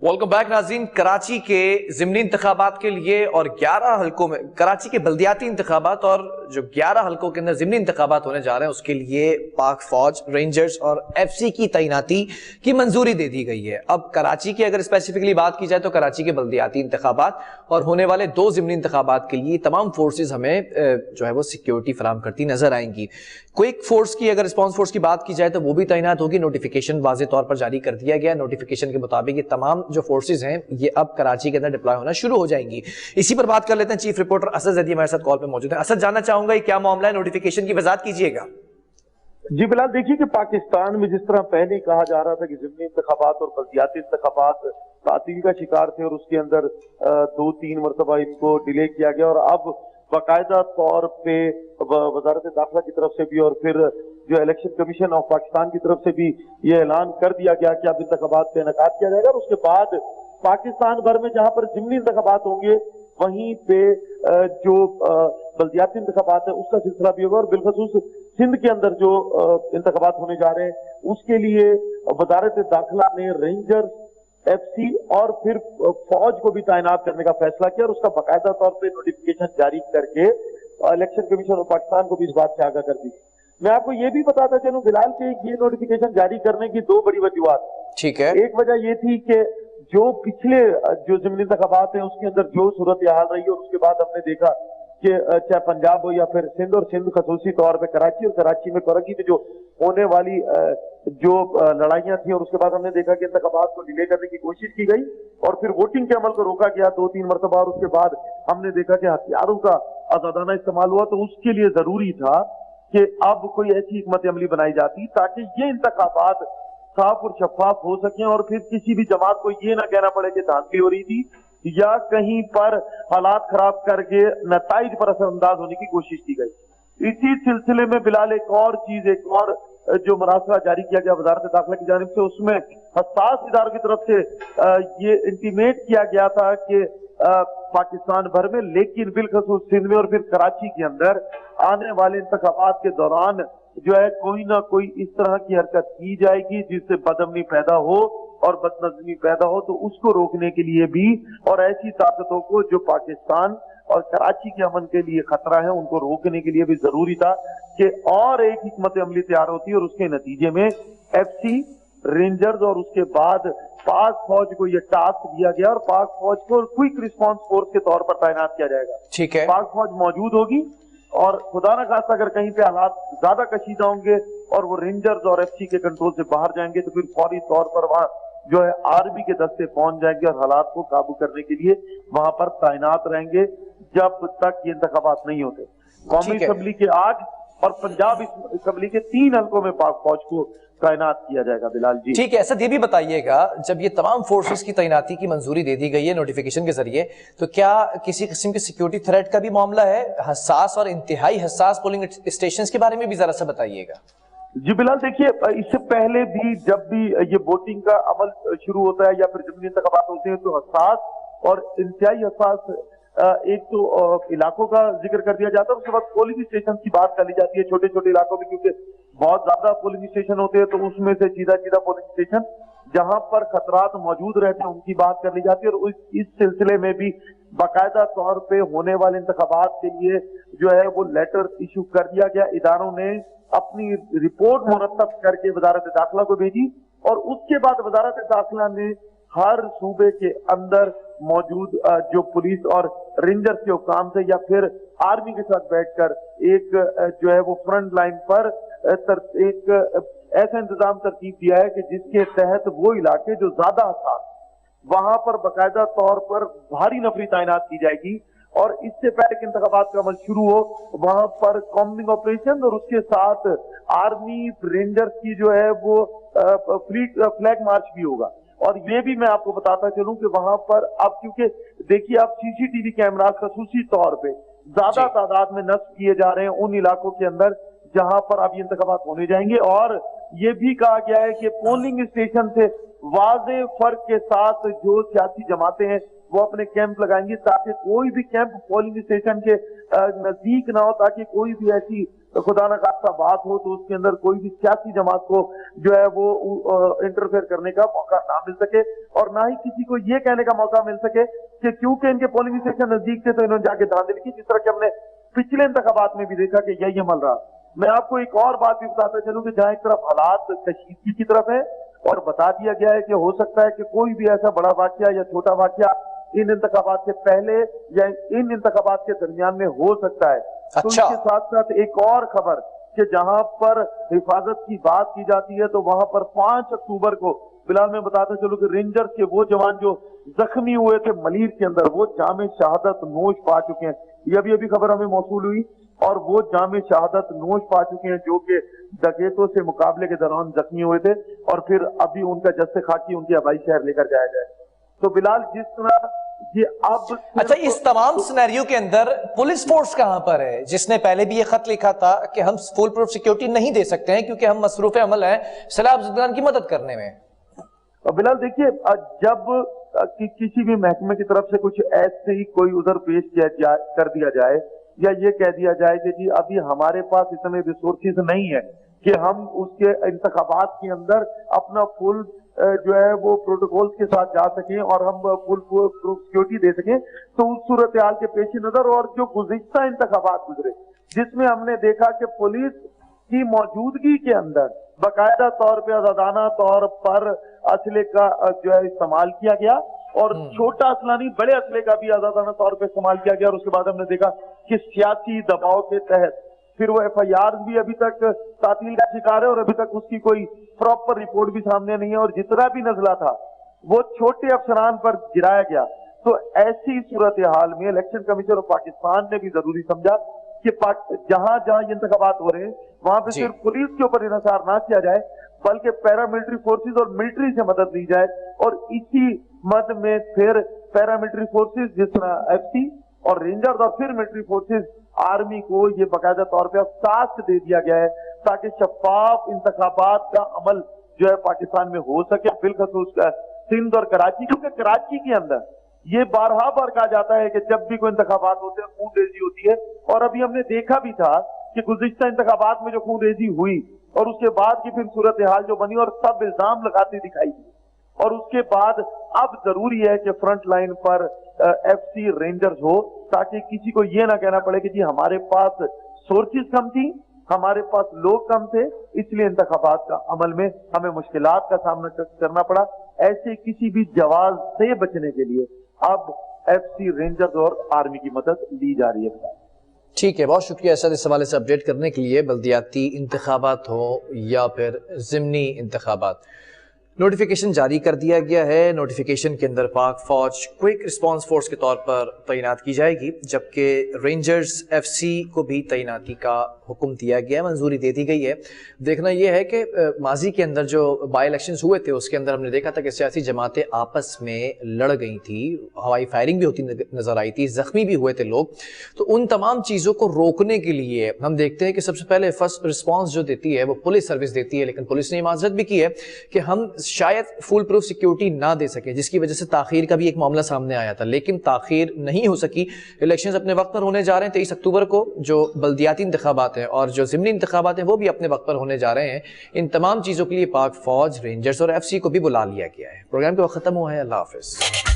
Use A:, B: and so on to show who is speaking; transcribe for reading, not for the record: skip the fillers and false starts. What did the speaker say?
A: Welcome back नाज़रीन। कराची के ज़िमनी इंतखाबात के लिए और 11 हलकों में कराची के बल्दियाती इंतखाबात और जो 11 हलकों के अंदर ज़िमनी इंतखाबात होने जा रहे हैं उसके लिए पाक फौज, रेंजर्स और एफसी की तैनाती की मंजूरी दे दी गई है। अब कराची की अगर स्पेसिफिकली बात की जाए तो कराची के बल्दियाती इंतखाबात और होने वाले 2 ज़िमनी इंतखाबात के लिए तमाम फोर्सेज हमें जो है वो सिक्योरिटी फराहम करती नजर आएंगी। क्विक फोर्स की अगर रिस्पॉन्स फोर्स की बात की जाए तो वो भी तैनात होगी। नोटिफिकेशन वाज़े तौर पर जारी कर दिया गया। नोटिफिकेशन के मुताबिक ये तमाम जो फोर्सेज हैं ये अब कराची के अंदर डिप्लॉय होना शुरू हो जाएंगी। इसी पर बात कर लेते हैं। चीफ रिपोर्टर असद जैदी हमारे साथ कॉल पे मौजूद है। असद, जानना चाहूंगा ये क्या मामला है, नोटिफिकेशन की वजाहत कीजिएगा।
B: जी बिलाल, देखिए कि पाकिस्तान में जिस तरह पहले कहा जा रहा था कि ज़िमनी इंतखाबात और बल्दियाती इंतखाबात तातील का शिकार थे और उसके अंदर 2-3 मरतबा इनको डिले किया गया, और अब बाकायदा तौर पे वजारत दाखिला की तरफ से भी और फिर जो इलेक्शन कमीशन ऑफ पाकिस्तान की तरफ से भी ये ऐलान कर दिया गया कि अब इंतखाबात का इनेकाद किया जाएगा। और उसके बाद पाकिस्तान भर में जहां पर ज़िमनी इंतखाबात होंगे वहीं पे जो बल्दियाती इंतखाबात है उसका सिलसिला भी होगा। और बिलखसूस सिंध के अंदर जो इंतखाबात होने जा रहे हैं उसके लिए वजारत दाखिला ने रेंजर्स, एफसी और फिर फौज को भी तैनात करने का फैसला किया और उसका बाकायदा तौर पे नोटिफिकेशन जारी करके इलेक्शन कमीशन ऑफ पाकिस्तान को भी इस बात से आगाह कर दी। मैं आपको ये भी बताता चलूं फिलहाल कि ये नोटिफिकेशन जारी करने की 2 बड़ी वजूहत।
A: ठीक है।
B: एक वजह ये थी कि जो पिछले जो ज़िमनी इंतखाबात है उसके अंदर जो सूरत हाल रही है और उसके बाद हमने देखा कि चाहे पंजाब हो या फिर सिंध, और सिंध खसूसी तौर पे कराची, और कराची में करगी में जो होने वाली जो लड़ाइयां थी, और उसके बाद हमने देखा कि इंतखाबात को डिले करने की कोशिश की गई और फिर वोटिंग के अमल को रोका गया 2-3 मरतबा, और उसके बाद हमने देखा कि हथियारों का आजादाना इस्तेमाल हुआ। तो उसके लिए जरूरी था कि अब कोई ऐसी हिकमत अमली बनाई जाती ताकि ये इंतखाबात साफ और शफाफ हो सके और फिर किसी भी जमात को ये ना कहना पड़े कि धांधली हो रही थी या कहीं पर हालात खराब करके नताइज पर असरअंदाज होने की कोशिश की गई। इसी सिलसिले में बिलाल एक और जो मरासला जारी किया गया वजारत दाखिला की जानिब से, उसमें हसास इदारों की तरफ से ये इंटीमेट किया गया था कि पाकिस्तान भर में, लेकिन बिलखसूस सिंध में और फिर कराची के अंदर आने वाले इंतखाबात के दौरान जो है कोई ना कोई इस तरह की हरकत की जाएगी जिससे बदअमनी पैदा हो और बदनज़मी पैदा हो, तो उसको रोकने के लिए भी और ऐसी ताकतों को जो पाकिस्तान और कराची के अमन के लिए खतरा है उनको रोकने के लिए भी जरूरी था कि और एक हिकमत अमली तैयार होती है, और उसके नतीजे में एफसी, रेंजर्स और उसके बाद पाक फौज को यह टास्क दिया गया और पाक फौज को क्विक रिस्पॉन्स फोर्स के तौर पर तैनात किया जाएगा।
A: ठीक है।
B: पाक फौज मौजूद होगी और खुदा न खास्ता अगर कहीं पे हालात ज्यादा कशीदा होंगे और वो रेंजर्स और एफसी के कंट्रोल से बाहर जाएंगे तो फिर फौरी तौर पर वहां जो है आर्मी के दस्ते पहुंच जाएंगे और हालात को काबू करने के लिए वहां पर तैनात रहेंगे जब तक ये इंतखाबात नहीं होते। कौमी असेंबली के 8 और पंजाब असेंबली के 3 हलकों में पाक फौज को तैनात किया जाएगा। बिलाल जी, ठीक
A: है। ऐसा ये भी बताइएगा, जब ये तमाम फोर्सेस की तैनाती की मंजूरी दे दी गई है नोटिफिकेशन के जरिए, तो क्या किसी किस्म के सिक्योरिटी थ्रेट का भी मामला है? हसास और इंतहाई हसास पोलिंग स्टेशंस के बारे में भी जरा सा बताइएगा।
B: जी बिलाल, देखिए इससे पहले भी जब भी ये वोटिंग का अमल शुरू होता है या फिर ज़िमनी इंतखाबात होते हैं तो हसास और इंतहाई हसास एक तो इलाकों का जिक्र कर दिया जाता है, उसके बाद पोलिंग स्टेशन की बात कर ली जाती है छोटे छोटे इलाकों में, क्योंकि बहुत ज्यादा पोलिंग स्टेशन होते हैं तो उसमें से सीधा पोलिंग स्टेशन जहां पर खतरात मौजूद रहते हैं उनकी बात कर ली जाती है। और इस सिलसिले में भी बाकायदा तौर पे होने वाले इंतखाबात के लिए जो है वो लेटर इशू कर दिया गया। इदारों ने अपनी रिपोर्ट मुरतब करके वजारत दाखिला को भेजी और उसके बाद वजारत दाखिला ने हर सूबे के अंदर मौजूद जो पुलिस और रेंजर्स के हुकाम से या फिर आर्मी के साथ बैठकर एक जो है वो फ्रंट लाइन पर एक ऐसा इंतजाम तरतीब दिया है कि जिसके तहत वो इलाके जो ज्यादा हसास वहां पर बाकायदा तौर पर भारी नफरी तैनात की जाएगी और इससे पहले कि इंतखाबात का अमल शुरू हो वहां पर कॉम्बिंग ऑपरेशन और उसके साथ आर्मी रेंजर्स की जो है वो फ्लैग मार्च भी होगा। और ये भी मैं आपको बताता चलूं कि वहां पर अब क्योंकि देखिए आप सीसीटीवी कैमरा खसूसी तौर पे ज्यादा तादाद में नस्ब किए जा रहे हैं उन इलाकों के अंदर जहां पर अब ये इंतखाबात होने जाएंगे, और ये भी कहा गया है कि पोलिंग स्टेशन से वाज़े फर्क के साथ जो सियासी जमातें हैं وہ اپنے کیمپ لگائیں گے تاکہ کوئی بھی کیمپ پولنگ اسٹیشن کے نزدیک نہ ہو, تاکہ کوئی بھی ایسی خدا نہ خواستہ بات ہو تو اس کے اندر کوئی بھی سیاسی جماعت کو جو ہے وہ انٹرفیئر کرنے کا موقع نہ مل سکے, اور نہ ہی کسی کو یہ کہنے کا موقع مل سکے کہ کیونکہ ان کے پولنگ اسٹیشن نزدیک تھے تو انہوں نے جا کے دھاندلی کی, جس طرح کہ ہم نے پچھلے انتخابات میں بھی دیکھا کہ یہی عمل رہا. میں آپ کو ایک اور بات بھی بتاتا چلوں کہ جہاں ایک طرف حالات کشیدگی کی طرف ہے اور بتا دیا گیا ہے کہ ہو سکتا ہے کہ کوئی بھی ایسا بڑا واقعہ یا چھوٹا واقعہ ان انتخابات سے پہلے یا ان انتخابات کے درمیان میں ہو سکتا ہے. تو اس کے ساتھ ساتھ ایک اور خبر کہ جہاں پر حفاظت کی بات کی جاتی ہے تو وہاں پر 5 اکتوبر کو فی الحال میں بتاتا چلوں کہ رینجرز کے وہ جوان جو زخمی ہوئے تھے ملیر کے اندر وہ جام شہادت نوش پا چکے ہیں. یہ ابھی خبر ہمیں موصول ہوئی اور وہ جام شہادت نوش پا چکے ہیں جو کہ ڈکیتوں سے مقابلے کے دوران زخمی ہوئے تھے, اور پھر ابھی ان کا جثہ خاکی ان کے آبائی شہر لے کر جایا جائے. تو بلال جس طرح یہ اب
A: اچھا, اس تمام سینیریو کے اندر پولیس فورس کہاں پر ہے جس نے پہلے بھی یہ خط لکھا تھا کہ ہم فول پروف سیکیورٹی نہیں دے سکتے ہیں کیونکہ ہم مصروف عمل ہیں سیلاب زدگان کی مدد کرنے میں؟
B: بلال دیکھیے, جب کسی بھی محکمے کی طرف سے کچھ ایسے ہی کوئی عذر پیش کر دیا جائے یا یہ کہہ دیا جائے کہ جی ابھی ہمارے پاس اتنے ریسورسز نہیں ہے کہ ہم اس کے انتخابات کے اندر اپنا فل جو ہے وہ پروٹوکولز کے ساتھ جا سکیں اور ہم فل سیکیورٹی دے سکیں, تو اس صورتحال کے پیش نظر اور جو گزشتہ انتخابات گزرے جس میں ہم نے دیکھا کہ پولیس کی موجودگی کے اندر باقاعدہ طور پہ آزادانہ طور پر اسلحے کا جو ہے استعمال کیا گیا, اور چھوٹا اسلحہ نہیں بڑے اسلحے کا بھی آزادانہ طور پہ استعمال کیا گیا, اور اس کے بعد ہم نے دیکھا کہ سیاسی دباؤ کے تحت پھر وہ ایف آئی آر بھی ابھی تک تعطیل کا شکار ہے اور ابھی تک اس کی کوئی پراپر رپورٹ بھی سامنے نہیں ہے, اور جتنا بھی نزلہ تھا وہ چھوٹے افسران پر گرایا گیا. تو ایسی صورتحال میں الیکشن کمیشن آف پاکستان نے بھی ضروری سمجھا کہ جہاں جہاں یہ انتخابات ہو رہے ہیں وہاں پہ صرف پولیس کے اوپر انحصار نہ کیا جائے بلکہ پیراملٹری فورسز اور ملٹری سے مدد لی جائے, اور اسی مد میں پھر پیراملٹری فورسز جس طرح ایف سی اور رینجرز اور پھر ملٹری فورسز آرمی کو یہ باقاعدہ طور پہ ٹاسک دے دیا گیا ہے تاکہ شفاف انتخابات کا عمل جو ہے پاکستان میں ہو سکے, بالخصوص سندھ اور کراچی, کیونکہ کراچی کے اندر یہ بارہا بار کہا جاتا ہے کہ جب بھی کوئی انتخابات ہوتے ہیں خون ریزی ہوتی ہے, اور ابھی ہم نے دیکھا بھی تھا کہ گزشتہ انتخابات میں جو خون ریزی ہوئی اور اس کے بعد کی پھر صورتحال جو بنی اور سب الزام لگاتے دکھائی دی, اور اس کے بعد اب ضروری ہے کہ فرنٹ لائن پر ایف سی رینجرز ہو تاکہ کسی کو یہ نہ کہنا پڑے کہ جی ہمارے پاس سورسز کم تھی, ہمارے پاس لوگ کم تھے, اس لیے انتخابات کا عمل میں ہمیں مشکلات کا سامنا کرنا پڑا. ایسے کسی بھی جواز سے بچنے کے لیے اب ایف سی رینجرز اور آرمی کی مدد لی جا رہی ہے.
A: ٹھیک ہے, بہت شکریہ اسد اس حوالے سے اپڈیٹ کرنے کے لیے. بلدیاتی انتخابات ہو یا پھر ضمنی انتخابات, نوٹیفیکیشن جاری کر دیا گیا ہے. نوٹیفیکیشن کے اندر پاک فوج کوئک رسپانس فورس کے طور پر تعینات کی جائے گی, جبکہ رینجرز ایف سی کو بھی تعیناتی کا حکم دیا گیا ہے, منظوری دے دی گئی ہے. دیکھنا یہ ہے کہ ماضی کے اندر جو بائی الیکشنز ہوئے تھے اس کے اندر ہم نے دیکھا تھا کہ سیاسی جماعتیں آپس میں لڑ گئی تھی, ہوائی فائرنگ بھی ہوتی نظر آئی تھی, زخمی بھی ہوئے تھے لوگ. تو ان تمام چیزوں کو روکنے کے لیے ہم دیکھتے ہیں کہ سب سے پہلے فرسٹ رسپانس جو دیتی ہے وہ پولیس سروس دیتی ہے, لیکن پولیس نے معذرت بھی کی ہے کہ ہم شاید فول پروف سیکیورٹی نہ دے سکے, جس کی وجہ سے تاخیر کا بھی ایک معاملہ سامنے آیا تھا, لیکن تاخیر نہیں ہو سکی. الیکشنز اپنے وقت پر ہونے جا رہے ہیں 23 اکتوبر کو, جو بلدیاتی انتخابات ہیں اور جو ضمنی انتخابات ہیں وہ بھی اپنے وقت پر ہونے جا رہے ہیں. ان تمام چیزوں کے لیے پاک فوج, رینجرز اور ایف سی کو بھی بلا لیا گیا ہے. پروگرام کا وقت ختم ہوا ہے. اللہ حافظ.